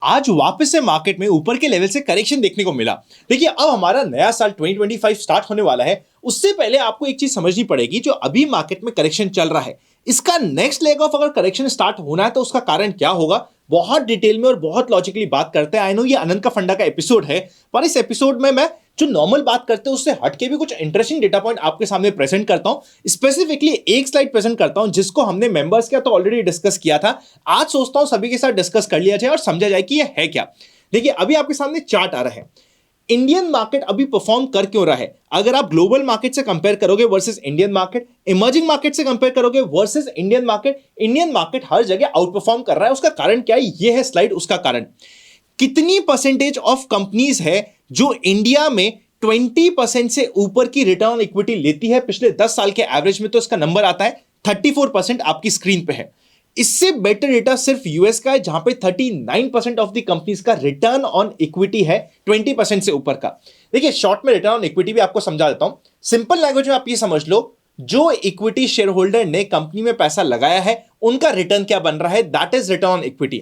आज वापस से मार्केट में ऊपर के लेवल से करेक्शन देखने को मिला। देखिए अब हमारा नया साल 2025 स्टार्ट होने वाला है। उससे पहले आपको एक चीज समझनी पड़ेगी, जो अभी मार्केट में करेक्शन चल रहा है, इसका नेक्स्ट लेग ऑफ अगर करेक्शन स्टार्ट होना है तो उसका कारण क्या होगा, बहुत डिटेल में और बहुत लॉजिकली बात करते हैं। आई नो ये अनंत का फंडा का एपिसोड है, पर इस एपिसोड में मैं जो नॉर्मल बात करते हैं उससे हटके भी कुछ इंटरेस्टिंग डेटा पॉइंट आपके सामने प्रेजेंट करता हूं। स्पेसिफिकली एक स्लाइड प्रेजेंट करता हूं जिसको हमने मेंबर्स का तो ऑलरेडी डिस्कस किया था। आज सोचता हूं सभी के साथ डिस्कस कर लिया जाए और समझा जाए कि ये है क्या। देखिए अभी आपके सामने चार्ट आ रहा है। इंडियन मार्केट अभी परफॉर्म कर क्यों रहा है, अगर आप ग्लोबल मार्केट से कंपेयर करोगे versus Indian market, emerging market से कंपेयर करोगे versus Indian market, Indian market हर जगह आउट परफॉर्म कर रहा है। उसका कारण क्या है, ये है स्लाइड उसका कारण। कितनी परसेंटेज ऑफ कंपनीज है जो इंडिया में 20% से ऊपर की रिटर्न ऑन इक्विटी लेती है पिछले 10 साल के एवरेज में, तो इसका नंबर आता है 34%। आपकी स्क्रीन पे है। इससे बेटर डेटा सिर्फ यूएस का है जहां पे 39% ऑफ द कंपनीज का रिटर्न ऑन इक्विटी है 20% से ऊपर का। देखिए शॉर्ट में रिटर्न ऑन इक्विटी भी आपको समझा देता हूं, सिंपल लैंग्वेज में आप ये समझ लो, जो इक्विटी शेयर होल्डर ने कंपनी में पैसा लगाया है उनका रिटर्न क्या बन रहा है, that is return on equity.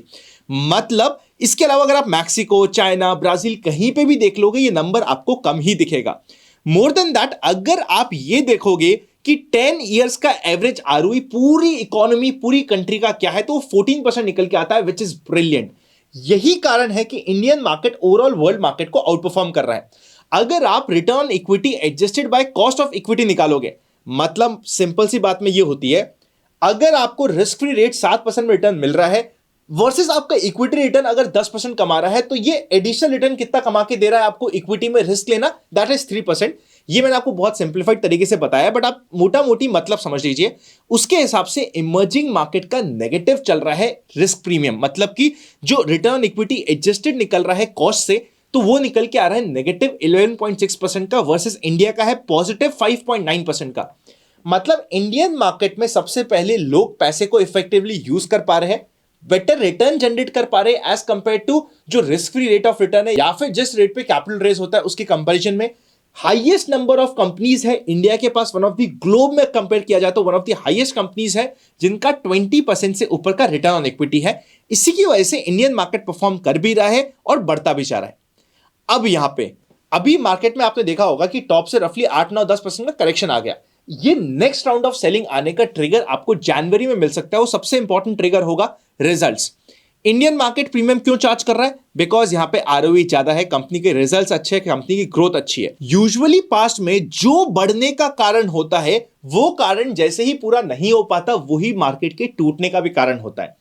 मतलब इसके अलावा अगर आप मैक्सिको, चाइना, ब्राजील कहीं पे भी देख लोगे ये नंबर आपको कम ही दिखेगा। मोर देन दैट, अगर आप ये देखोगे कि 10 इयर्स का एवरेज आरओई पूरी इकोनॉमी, पूरी कंट्री का क्या है, तो 14% निकल के आता है, विच इज ब्रिलियंट। यही कारण है कि Indian market overall world market को आउट परफॉर्म कर रहा है। अगर आप return equity adjusted by cost of equity निकालोगे, मतलब सिंपल सी बात में यह होती है, अगर आपको रिस्क फ्री रेट 7% में रिटर्न मिल रहा है वर्सेस आपका इक्विटी रिटर्न अगर 10% कमा रहा है, तो ये एडिशनल रिटर्न कितना कमा के दे रहा है आपको इक्विटी में रिस्क लेना, दैट इज 3%। ये मैंने आपको बहुत सिंप्लीफाइड तरीके से बताया, बट आप मोटा मोटी मतलब समझ लीजिए। उसके हिसाब से इमर्जिंग मार्केट का नेगेटिव चल रहा है रिस्क प्रीमियम, मतलब कि जो रिटर्न इक्विटी एडजस्टेड निकल रहा है कॉस्ट से, तो वो निकल के आ रहा है नेगेटिव 11.6% का वर्सेस इंडिया का है पॉजिटिव 5.9% का। मतलब इंडियन मार्केट में सबसे पहले लोग पैसे को इफेक्टिवली यूज कर पा रहे हैं, बेटर रिटर्न जनरेट कर पा रहे हैं एज कंपेयर टू जो risk free rate of return है या फिर जिस रेट पे कैपिटल रेज होता है उसके कंपैरिजन में। हाईएस्ट नंबर ऑफ कंपनीज है इंडिया के पास, वन ऑफ द ग्लोब में कंपेयर किया जाए तो one of the highest companies है जिनका 20% से ऊपर का रिटर्न ऑन इक्विटी है। इसी की वजह से इंडियन मार्केट परफॉर्म कर भी रहा है और बढ़ता भी जा रहा है। अब यहां पे अभी मार्केट में आपने देखा होगा कि टॉप से रफली 8-9-10% का करेक्शन आ गया। ये नेक्स्ट राउंड ऑफ सेलिंग आने का ट्रिगर आपको जनवरी में मिल सकता है। वो सबसे इंपॉर्टेंट ट्रिगर होगा रिजल्ट्स। इंडियन मार्केट प्रीमियम क्यों चार्ज कर रहा है, बिकॉज यहां पे आरओई ज्यादा है, कंपनी के रिजल्ट्स अच्छे हैं, कंपनी की ग्रोथ अच्छी है। यूजुअली पास्ट में जो बढ़ने का कारण होता है वो कारण जैसे ही पूरा नहीं हो पाता वही मार्केट के टूटने का भी कारण होता है।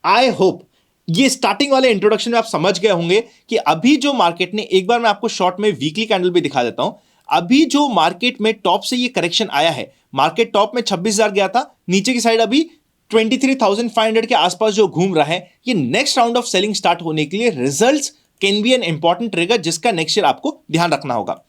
आई होप ये स्टार्टिंग वाले इंट्रोडक्शन में आप समझ गए होंगे कि अभी जो मार्केट ने, एक बार मैं आपको शॉर्ट में वीकली कैंडल भी दिखा देता हूं, अभी जो मार्केट में टॉप से ये करेक्शन आया है, मार्केट टॉप में 26,000 गया था, नीचे की साइड अभी 23,500 के आसपास जो घूम रहा है, ये next round of selling start होने के लिए results can be an important trigger जिसका नेक्स्ट ईयर आपको ध्यान रखना होगा।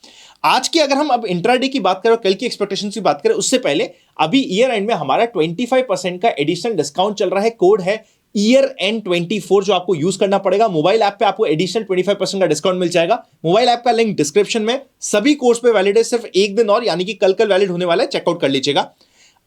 आज की अगर हम अब इंट्राडे की बात करें और कल की एक्सपेक्टेशन की बात करें, उससे पहले अभी ईयर एंड में हमारा 25% का एडिशनल डिस्काउंट चल रहा है। कोड है ईयर एंड 24 जो आपको यूज करना पड़ेगा। मोबाइल ऐप पे आपको एडिशनल 25% का डिस्काउंट मिल जाएगा। मोबाइल ऐप का लिंक डिस्क्रिप्शन में। सभी कोर्स पे वैलिड है सिर्फ एक दिन और, यानी कि कल वैलिड होने वाला है, चेकआउट कर लीजिएगा।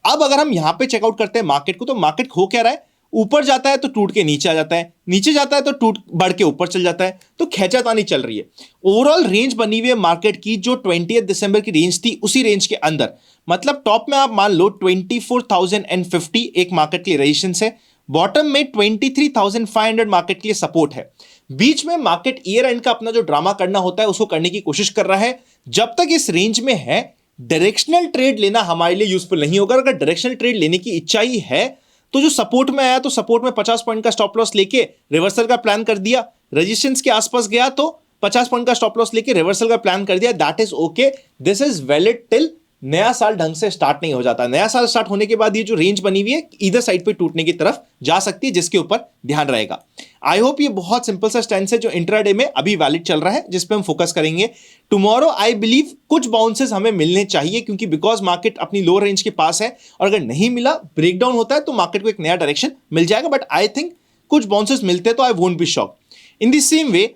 अब अगर हम यहां पे चेकआउट करते हैं मार्केट को, तो मार्केट हो क्या रहा है, ऊपर जाता है तो टूट के नीचे आ जाता है, नीचे जाता है तो टूट बढ़ के ऊपर चल जाता है, तो खींचातानी चल रही है। ओवरऑल रेंज बनी हुई है मार्केट की जो 20 दिसंबर की रेंज थी उसी रेंज के अंदर, मतलब टॉप में आप मान लो 24,050 एक मार्केट की रेजिस्टेंस है, बॉटम में 23,500 मार्केट के लिए सपोर्ट है। बीच में मार्केट ईयर एंड का अपना जो ड्रामा करना होता है उसको करने की कोशिश कर रहा है। जब तक इस रेंज में है डायरेक्शनल ट्रेड लेना हमारे लिए यूजफुल नहीं होगा। अगर डायरेक्शनल ट्रेड लेने की इच्छा ही है तो जो सपोर्ट में आया तो सपोर्ट में 50 पॉइंट का स्टॉप लॉस लेके रिवर्सल का प्लान कर दिया, रेजिस्टेंस के आसपास गया तो 50 पॉइंट का स्टॉप लॉस लेके रिवर्सल का प्लान कर दिया, that is okay, this is valid till नया साल ढंग से स्टार्ट नहीं हो जाता। नया साल स्टार्ट होने के बाद ये जो रेंज बनी हुई है इधर साइड पे टूटने की तरफ जा सकती है, जिसके ऊपर ध्यान रहेगा। आई होप ये बहुत सिंपल सा स्टैंड है जो इंट्राडे में अभी वैलिड चल रहा है, जिस पे हम फोकस करेंगे। टुमारो आई बिलीव कुछ बाउंसेस हमें मिलने चाहिए, क्योंकि बिकॉज मार्केट अपनी लोअर रेंज के पास है और अगर नहीं मिला, ब्रेकडाउन होता है तो मार्केट को एक नया डायरेक्शन मिल जाएगा। बट आई थिंक कुछ बाउंसेस मिलते हैं तो I won't be shock. In the same way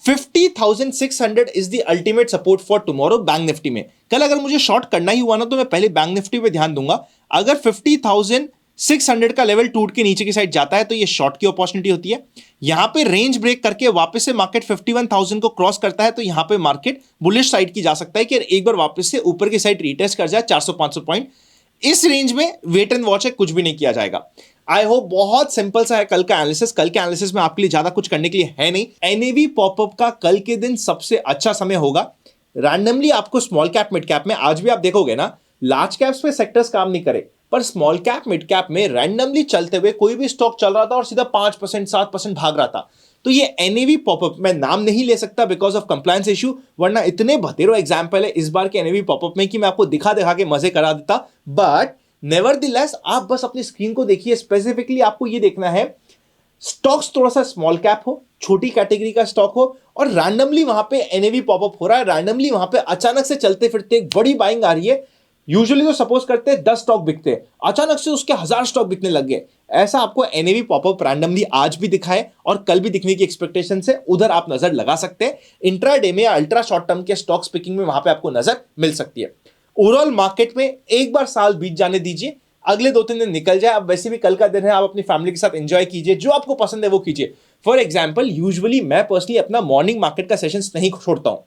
50,600 is the ultimate support for tomorrow bank Nifty में। कल अगर मुझे शॉर्ट करना ही हुआ ना तो मैं पहले बैंक निफ्टी पे ध्यान दूंगा। अगर 50,000 600 का लेवल टूट के नीचे की साइड जाता है तो ये शॉर्ट की अपॉर्चुनिटी होती है। यहां पे रेंज ब्रेक करके वापस से मार्केट 51,000 को क्रॉस करता है तो यहां पे मार्केट बुलिश साइड की जा सकता है कि एक बार वापस से ऊपर की साइड रीटेस्ट कर जाए 400-500 पॉइंट। इस रेंज में वेट एंड वॉच है, कुछ भी नहीं किया जाएगा। आई होप बहुत सिंपल सा है कल का एनालिसिस। कल के एनालिसिस में आपके लिए ज्यादा कुछ करने के लिए है नहीं। एनएवी पॉपअप का कल के दिन सबसे अच्छा समय होगा। रैंडमली आपको स्मॉल कैप मिड कैप में, आज भी आप देखोगे ना, लार्ज कैप्स पे सेक्टर्स काम नहीं करे, पर स्मॉल कैप मिड कैप में रैंडमली चलते हुए कोई भी स्टॉक चल रहा था और सीधा 5% 7% भाग रहा था। तो ये एनएवी पॉपअप मैं नाम नहीं ले सकता बिकॉज ऑफ कंप्लायंस इशू, वरना इतने बतेरो एग्जाम्पल है इस बार के एनएवी पॉपअप में कि मैं आपको दिखा दिखा के मजे करा देता। बट नेवरदलेस आप बस अपनी स्क्रीन को देखिए, स्पेसिफिकली आपको ये देखना है स्टॉक्स थोड़ा सा स्मॉल कैप हो, छोटी कैटेगरी का स्टॉक हो और रैंडमली वहां पे एनएवी पॉपअप हो रहा है, रैंडमली वहां पे अचानक से चलते फिरते एक बड़ी बाइंग आ रही है। यूजुअली तो सपोज करते हैं 10 स्टॉक बिकते हैं, अचानक से उसके 1000 स्टॉक बिकने लग गए। ऐसा आपको एनएवी पॉपअप रैंडमली आज भी दिखाए और कल भी दिखने की एक्सपेक्टेशन से उधर आप नजर लगा सकते हैं। इंट्राडे में या अल्ट्रा शॉर्ट टर्म के स्टॉक पिकिंग में वहां पे आपको नजर मिल सकती है। ओवरऑल मार्केट में एक बार साल बीत जाने दीजिए, अगले 2-3 दिन निकल जाए। अब वैसे भी कल का दिन है, आप अपनी फैमिली के साथ एंजॉय कीजिए, जो आपको पसंद है वो कीजिए। फॉर एग्जाम्पल यूजुअली मैं पर्सनली अपना मॉर्निंग मार्केट का सेशंस नहीं छोड़ता हूं,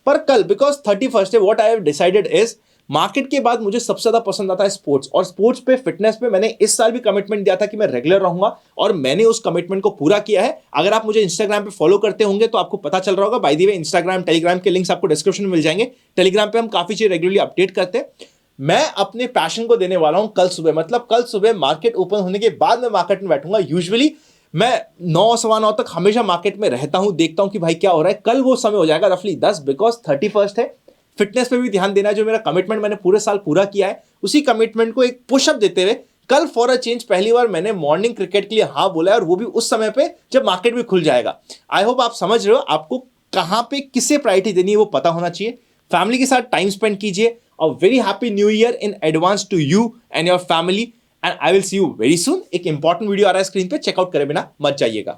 पर कल बिकॉज 31st है, what I have decided is market के बाद मुझे सबसे ज्यादा पसंद आता है स्पोर्ट्स, और स्पोर्ट्स पे फिटनेस पे मैंने इस साल भी कमिटमेंट दिया था कि मैं रेगुलर रहूंगा और मैंने उस कमिटमेंट को पूरा किया है। अगर आप मुझे इंस्टाग्राम पे फॉलो करते होंगे तो आपको पता चल रहा होगा। By the way Instagram Telegram के लिंक्स आपको डिस्क्रिप्शन में मिल जाएंगे। टेलीग्राम पे हम काफी चीज रेगुलरली अपडेट करते हैं। मैं अपने पैशन को देने वाला हूं कल सुबह, मतलब कल सुबह मार्केट ओपन होने के बाद मैं मार्केट में बैठूंगा। यूजुअली मैं 9 सवा 9 तक हमेशा मार्केट में रहता हूं, देखता हूं कि भाई क्या हो रहा है। कल वो समय हो जाएगा रफली 10 बिकॉज 31st है। फिटनेस पे भी ध्यान देना है, जो मेरा कमिटमेंट मैंने पूरे साल पूरा किया है उसी कमिटमेंट को एक पुशअप देते हुए कल फॉर अ चेंज पहली बार मैंने मॉर्निंग क्रिकेट के लिए हाँ बोला है, और वो भी उस समय पे जब मार्केट भी खुल जाएगा। आई होप आप समझ रहे हो, आपको कहां पे किसे प्रायोरिटी देनी है वो पता होना चाहिए। फैमिली के साथ टाइम स्पेंड कीजिए। A very happy new year in advance to you and your family, and I will see you very soon। एक इंपॉर्टेंट वीडियो आ रहा है स्क्रीन पे, चेकआउट करे बिना मत जाइएगा।